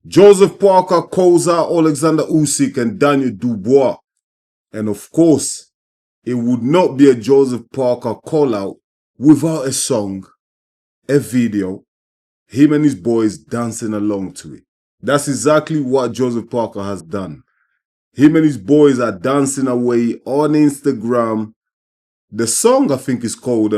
Joseph Parker calls out Oleksandr Usyk and Daniel Dubois. And of course, it would not be a Joseph Parker call out without a song, a video, him and his boys dancing along to it. That's exactly what Joseph Parker has done. Him and his boys are dancing away on Instagram. The song, I think, is called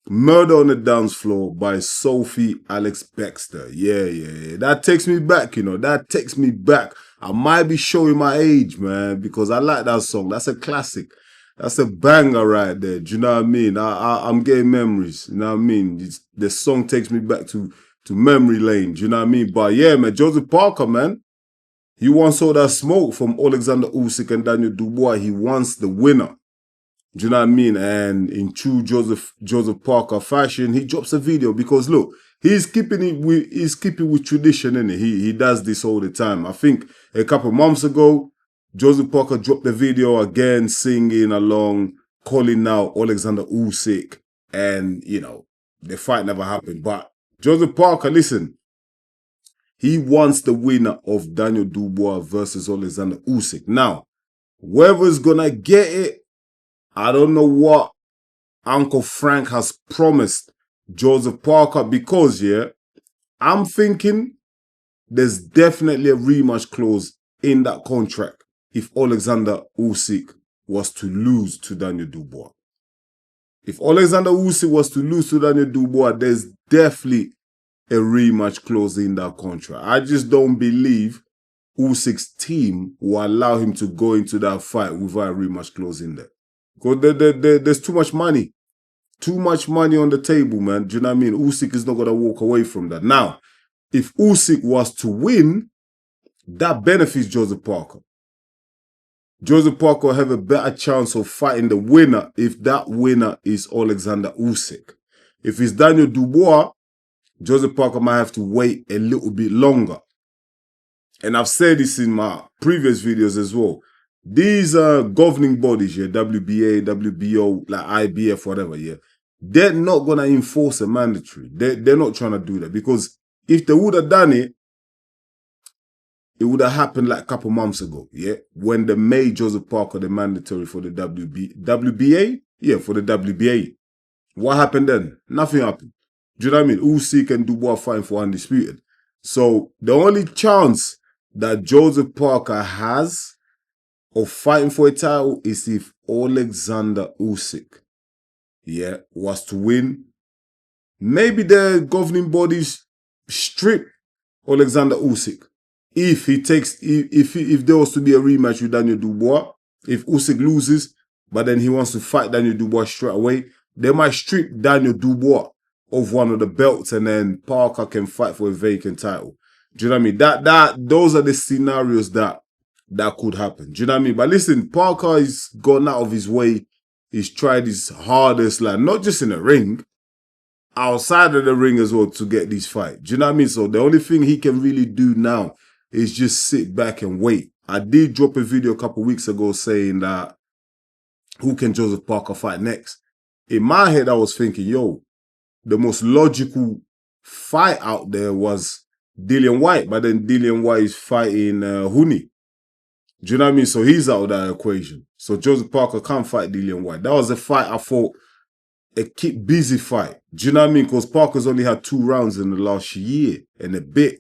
Murder on the Dance Floor by Sophie Alex Baxter. Yeah. That takes me back, you know. That takes me back. I might be showing my age, man, because I like that song. That's a classic. That's a banger right there. Do you know what I mean? I'm getting memories. You know what I mean? The song takes me back to memory lane. Do you know what I mean? But yeah, man, Joseph Parker, man. He wants all that smoke from Oleksandr Usyk and Daniel Dubois. He wants the winner. Do you know what I mean? And in true Joseph Parker fashion, he drops a video because look, he's keeping with tradition, innit? He does this all the time. I think a couple months ago, Joseph Parker dropped a video again, singing along, calling out Oleksandr Usyk, and you know the fight never happened. But Joseph Parker, listen, he wants the winner of Daniel Dubois versus Oleksandr Usyk. Now, whoever's gonna get it, I don't know what Uncle Frank has promised Joseph Parker because, yeah, I'm thinking there's definitely a rematch clause in that contract if Oleksandr Usyk was to lose to Daniel Dubois. If Oleksandr Usyk was to lose to Daniel Dubois, there's definitely a rematch clause in that contract. I just don't believe Usyk's team will allow him to go into that fight without a rematch clause in there. Because there's too much money. Too much money on the table, man. Do you know what I mean? Usyk is not going to walk away from that. Now, if Usyk was to win, that benefits Joseph Parker. Joseph Parker will have a better chance of fighting the winner if that winner is Oleksandr Usyk. If it's Daniel Dubois, Joseph Parker might have to wait a little bit longer. And I've said this in my previous videos as well. These governing bodies, yeah, WBA, WBO, like IBF, whatever, yeah, they're not going to enforce a mandatory. They're not trying to do that because if they would have done it, it would have happened like a couple months ago, yeah, when they made Joseph Parker the mandatory for the WBA? Yeah, for the WBA. What happened then? Nothing happened. Do you know what I mean? Usyk and Dubois fighting for undisputed. So the only chance that Joseph Parker has of fighting for a title is if Oleksandr Usyk, yeah, was to win. Maybe the governing bodies strip Oleksandr Usyk. If there was to be a rematch with Daniel Dubois, if Usyk loses, but then he wants to fight Daniel Dubois straight away, they might strip Daniel Dubois of one of the belts and then Parker can fight for a vacant title. Do you know what I mean? Those are the scenarios that could happen. Do you know what I mean? But listen, Parker has gone out of his way. He's tried his hardest, like not just in the ring, outside of the ring as well to get these fights. Do you know what I mean? So the only thing he can really do now is just sit back and wait. I did drop a video a couple weeks ago saying that who can Joseph Parker fight next? In my head, I was thinking, yo, the most logical fight out there was Dillian Whyte, but then Dillian Whyte is fighting Huni. Do you know what I mean? So he's out of that equation. So Joseph Parker can't fight Dillian Whyte. That was a fight I thought a keep busy fight. Do you know what I mean? Because Parker's only had 2 rounds in the last year and a bit.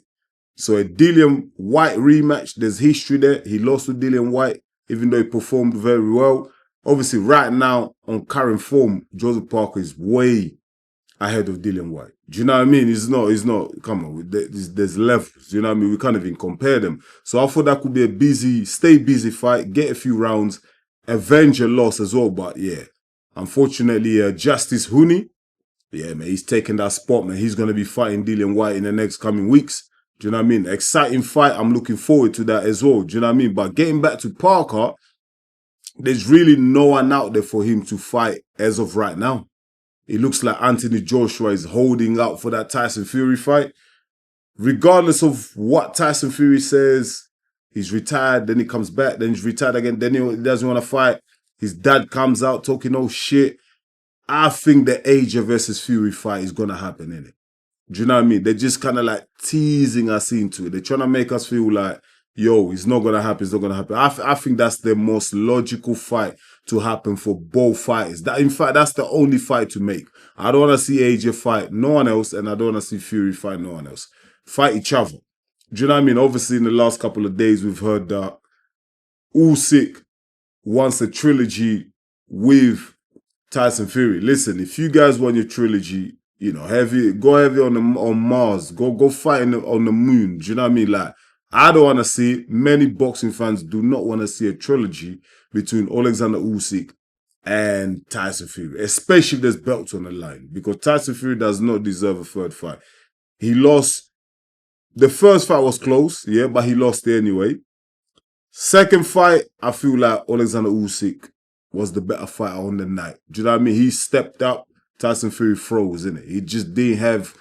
So a Dillian Whyte rematch, there's history there. He lost to Dillian Whyte, even though he performed very well. Obviously, right now, on current form, Joseph Parker is way ahead of Dillian Whyte. Do you know what I mean? He's not, come on, there's levels. You know what I mean? We can't even compare them. So I thought that could be a stay busy fight, get a few rounds, avenge a loss as well. But yeah, unfortunately, Justice Huni, yeah, man, he's taking that spot, man. He's going to be fighting Dillian Whyte in the next coming weeks. Do you know what I mean? Exciting fight. I'm looking forward to that as well. Do you know what I mean? But getting back to Parker, there's really no one out there for him to fight as of right now. It looks like Anthony Joshua is holding out for that Tyson Fury fight. Regardless of what Tyson Fury says, he's retired, then he comes back, then he's retired again, then he doesn't want to fight. His dad comes out talking all shit. I think the AJ versus Fury fight is going to happen, innit? Do you know what I mean? They're just kind of like teasing us into it. They're trying to make us feel like, yo, it's not going to happen. It's not going to happen. I think that's the most logical fight to happen for both fighters. In fact, that's the only fight to make. I don't want to see AJ fight no one else, and I don't want to see Fury fight no one else. Fight each other. Do you know what I mean? Obviously, in the last couple of days, we've heard that Usyk wants a trilogy with Tyson Fury. Listen, if you guys want your trilogy, you know, go heavy on Mars, go fight on the moon. Do you know what I mean? Like, I don't want to see it. Many boxing fans do not want to see a trilogy between Oleksandr Usyk and Tyson Fury, especially if there's belts on the line, because Tyson Fury does not deserve a third fight. He lost. The first fight was close, yeah, but he lost it anyway. Second fight, I feel like Oleksandr Usyk was the better fighter on the night. Do you know what I mean? He stepped up. Tyson Fury froze, innit? He just didn't have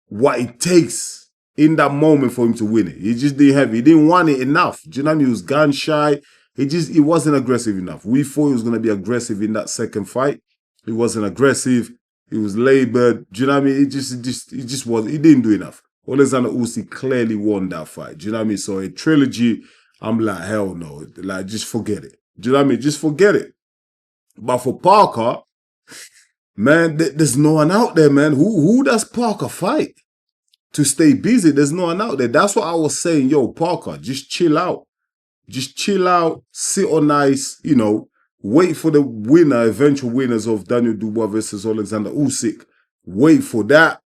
what it takes in that moment for him to win it. He just didn't have it. He didn't want it enough. Do you know what I mean? He was gun shy. He wasn't aggressive enough. We thought he was going to be aggressive in that second fight. He wasn't aggressive. He was labored. Do you know what I mean? He just was. He didn't do enough. Oleksandr Usyk clearly won that fight. Do you know what I mean? So a trilogy, I'm like, hell no. Like, just forget it. Do you know what I mean? Just forget it. But for Parker, man, there's no one out there, man. Who does Parker fight to stay busy? There's no one out there. That's what I was saying. Yo, Parker, just chill out. Just chill out, sit on ice, you know, wait for the winner, eventual winners of Daniel Dubois versus Oleksandr Usyk. Wait for that.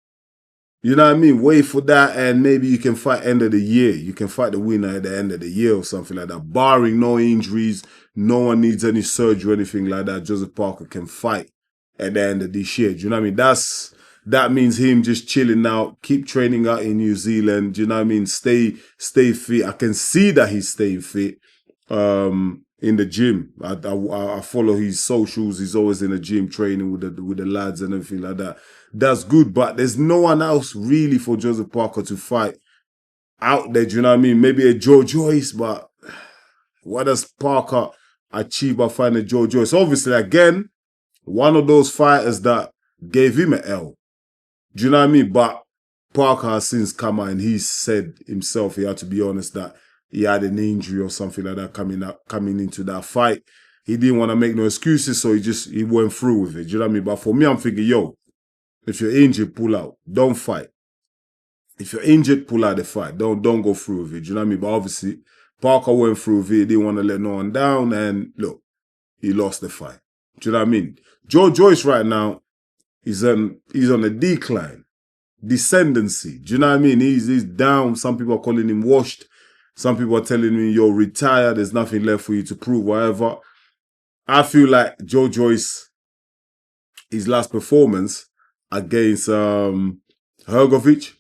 You know what I mean? Wait for that, and maybe you can fight end of the year. You can fight the winner at the end of the year or something like that. Barring no injuries, no one needs any surgery or anything like that. Joseph Parker can fight at the end of this year. Do you know what I mean? That means him just chilling out, keep training out in New Zealand. Do you know what I mean? Stay fit. I can see that he's staying fit in the gym. I follow his socials. He's always in the gym training with the lads and everything like that. That's good, but there's no one else really for Joseph Parker to fight out there. Do you know what I mean? Maybe a Joe Joyce, but what does Parker achieve by finding Joe Joyce? Obviously, again, one of those fighters that gave him an L. Do you know what I mean? But Parker has since come out and he said himself, he had to be honest, that he had an injury or something like that coming into that fight. He didn't want to make no excuses, so he went through with it. Do you know what I mean? But for me, I'm thinking, yo, if you're injured, pull out. Don't fight. If you're injured, pull out the fight. Don't go through with it. Do you know what I mean? But obviously, Parker went through with it. He didn't want to let no one down. And look, he lost the fight. Do you know what I mean? Joe Joyce right now, he's on a decline. Descendancy. Do you know what I mean? He's down. Some people are calling him washed. Some people are telling me, you're retired. There's nothing left for you to prove, whatever. I feel like Joe Joyce, his last performance against Hrgovic,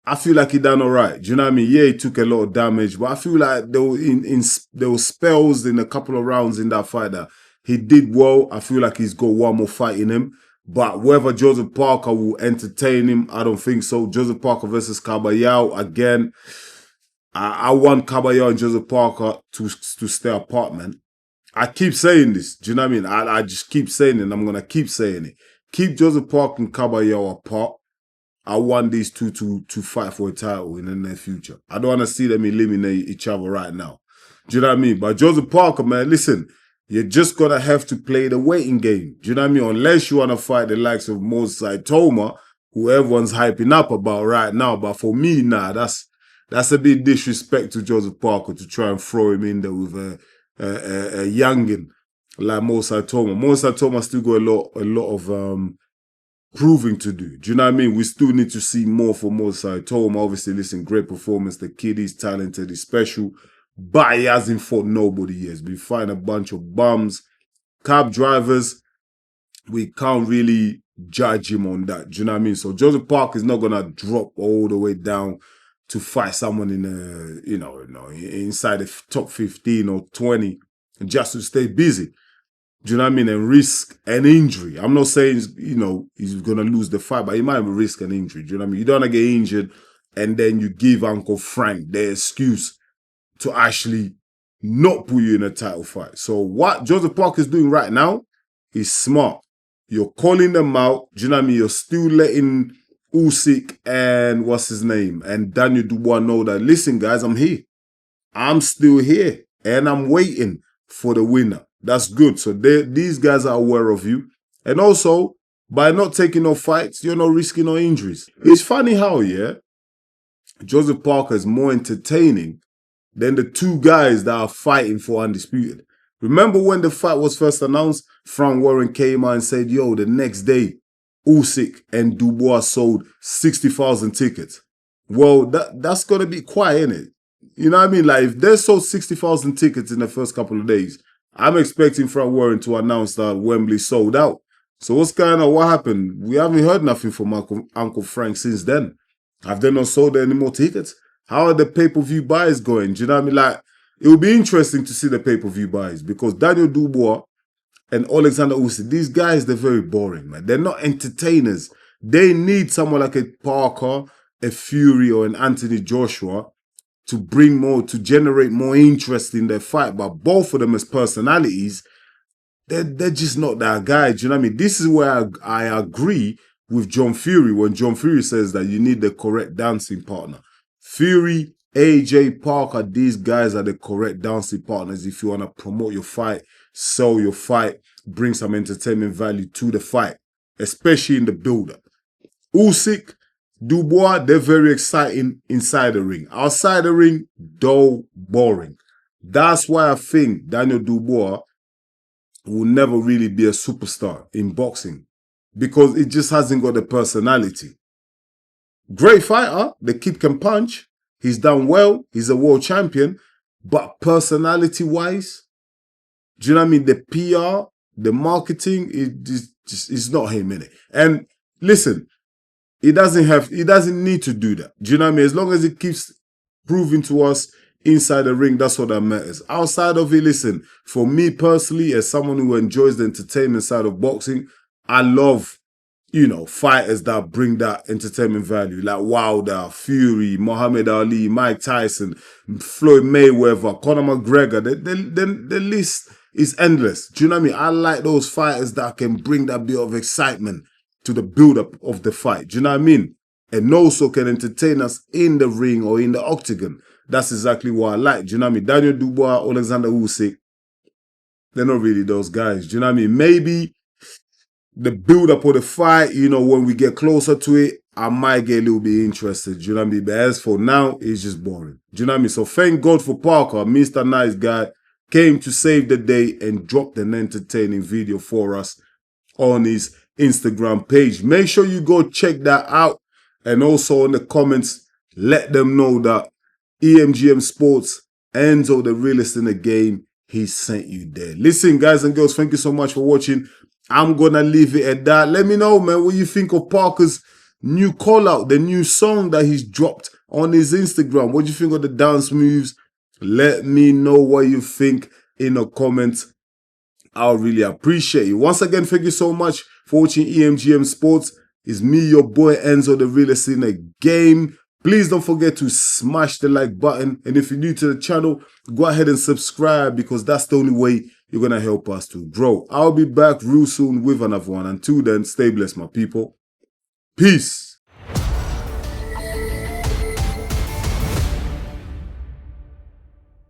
I feel like he done all right. Do you know what I mean? Yeah, he took a lot of damage, but I feel like there were spells in a couple of rounds in that fight that he did well. I feel like he's got one more fight in him. But whether Joseph Parker will entertain him, I don't think so. Joseph Parker versus Caballero, again, I want Caballero and Joseph Parker to stay apart, man. I keep saying this. Do you know what I mean? I just keep saying it, and I'm going to keep saying it. Keep Joseph Parker and Caballero apart. I want these two to fight for a title in the near future. I don't want to see them eliminate each other right now. Do you know what I mean? But Joseph Parker, man, listen, you're just going to have to play the waiting game. Do you know what I mean? Unless you want to fight the likes of Moses Saitoma, who everyone's hyping up about right now. But for me, nah, that's a bit disrespect to Joseph Parker to try and throw him in there with a youngin like Moses Saitoma. Moses Saitoma still got a lot of proving to do. Do you know what I mean? We still need to see more from Moses Saitoma. Obviously, listen, great performance. The kid is talented, he's special. But he hasn't fought nobody yet. He's been fighting a bunch of bums, cab drivers. We can't really judge him on that. Do you know what I mean? So Joseph Parker is not gonna drop all the way down to fight someone in inside the top 15 or 20 just to stay busy. Do you know what I mean? And risk an injury. I'm not saying he's gonna lose the fight, but he might risk an injury. Do you know what I mean? You don't wanna get injured and then you give Uncle Frank the excuse to actually not put you in a title fight. So what Joseph Parker is doing right now is smart. You're calling them out. Do you know what I mean? You're still letting Usyk and what's his name and Daniel Dubois know that, listen, guys, I'm here. I'm still here and I'm waiting for the winner. That's good. So these guys are aware of you. And also, by not taking no fights, you're not risking no injuries. It's funny how, yeah, Joseph Parker is more entertaining than the two guys that are fighting for undisputed. Remember when the fight was first announced, Frank Warren came out and said, yo, the next day, Usyk and Dubois sold 60,000 tickets. Well, that's going to be quiet, innit? You know what I mean? Like, if they sold 60,000 tickets in the first couple of days, I'm expecting Frank Warren to announce that Wembley sold out. So what's going on? What happened? We haven't heard nothing from Uncle Frank since then. Have they not sold any more tickets? How are the pay-per-view buys going? Do you know what I mean? Like, it will be interesting to see the pay-per-view buys because Daniel Dubois and Oleksandr Usyk, these guys, they're very boring, man. They're not entertainers. They need someone like a Parker, a Fury, or an Anthony Joshua to bring more, to generate more interest in their fight. But both of them as personalities, they're just not that guy. Do you know what I mean? This is where I agree with John Fury when John Fury says that you need the correct dancing partner. Fury, AJ, Parker, these guys are the correct dancing partners if you want to promote your fight, sell your fight, bring some entertainment value to the fight, especially in the build-up. Usyk, Dubois, they're very exciting inside the ring. Outside the ring, dull, boring. That's why I think Daniel Dubois will never really be a superstar in boxing because it just hasn't got the personality. Great fighter, the kid can punch. He's done well. He's a world champion. But personality-wise, do you know what I mean? The PR, the marketing, it's not him, innit? And listen, he doesn't need to do that. Do you know what I mean? As long as he keeps proving to us inside the ring, that's what that matters. Outside of it, listen, for me personally, as someone who enjoys the entertainment side of boxing, I love, you know, fighters that bring that entertainment value, like Wilder, Fury, Muhammad Ali, Mike Tyson, Floyd Mayweather, Conor McGregor. The list is endless. Do you know what I mean? I like those fighters that can bring that bit of excitement to the build-up of the fight. Do you know what I mean? And also can entertain us in the ring or in the octagon. That's exactly what I like. Do you know what I mean? Daniel Dubois, Oleksandr Usyk, they're not really those guys. Do you know what I mean? Maybe the build-up of the fight, you know, when we get closer to it, I might get a little bit interested. Do you know what I mean? But as for now, it's just boring. Do you know what I mean? So thank God for Parker, Mr. Nice Guy, came to save the day and dropped an entertaining video for us on his Instagram page. Make sure you go check that out. And also in the comments, let them know that EMGM Sports, Enzo, the realest in the game, he sent you there. Listen, guys and girls, thank you so much for watching. I'm going to leave it at that. Let me know, man, what you think of Parker's new call out, the new song that he's dropped on his Instagram. What do you think of the dance moves? Let me know what you think in the comments. I'll really appreciate you. Once again, thank you so much for watching EMGM Sports. It's me, your boy Enzo, the realest in the game. Please don't forget to smash the like button. And if you're new to the channel, go ahead and subscribe because that's the only way you're going to help us to grow. I'll be back real soon with another one. Until then, stay blessed, my people. Peace.